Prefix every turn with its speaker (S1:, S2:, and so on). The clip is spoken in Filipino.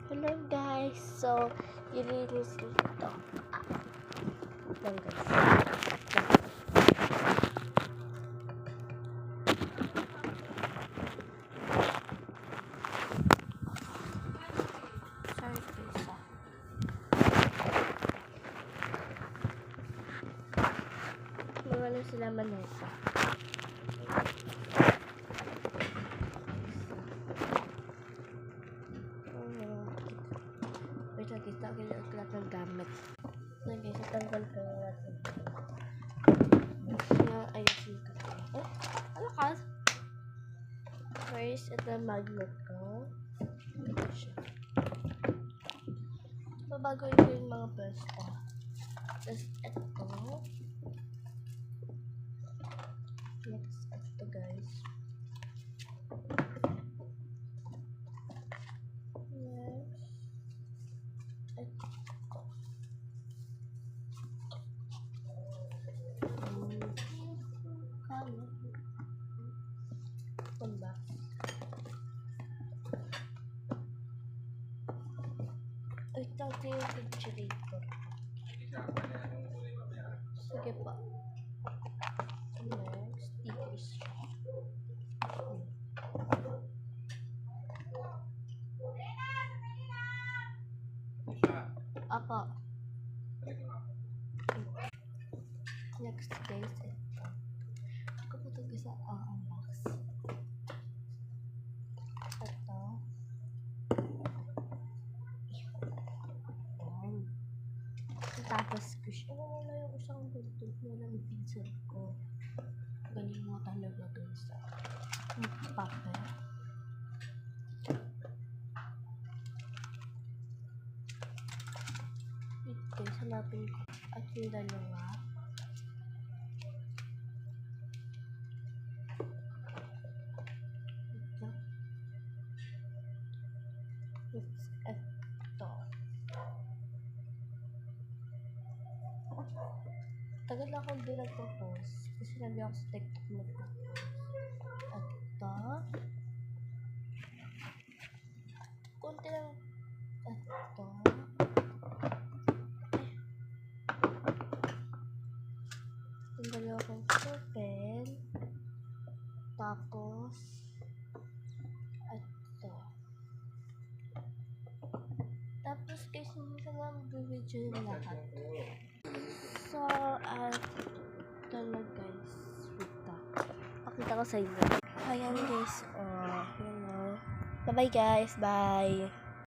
S1: Hello guys, so ilinis ko ito. Lang guys. Sorry guys. Mga sila manesa. Wait lang, kita ko yung lahat ng gamit. So guys, itanggal ko yung lahat ng ayusin ko. Ano ka? First, ito yung magnet ko. Ito siya. Babagoy ko yung mga pwesto. Tapos ito. Next, ito guys. Ito yung refrigerator. Sige pa. Next, stickers. Apa. Next guys, ito. Ako po ito guys unbox. Ito. Tapos ko siya. Wala yung isang bulto. Wala yung pencil ko. Galing mo talaga dun sa papel. Ito, hanapin ko. At yung dalawa. Ito. Ito. Tagal na akong di nagpo-post. Kasi nabi ako sa TikTok nagpo-post. At ito. Kunti lang. Ito. Tanggal akong pen. Tapos ito. Tapos guys, hindi ka nga mag-video yung lahat. So, ito na guys. Pakita ko sa inyo. Ayan guys. Bye-bye guys. Bye.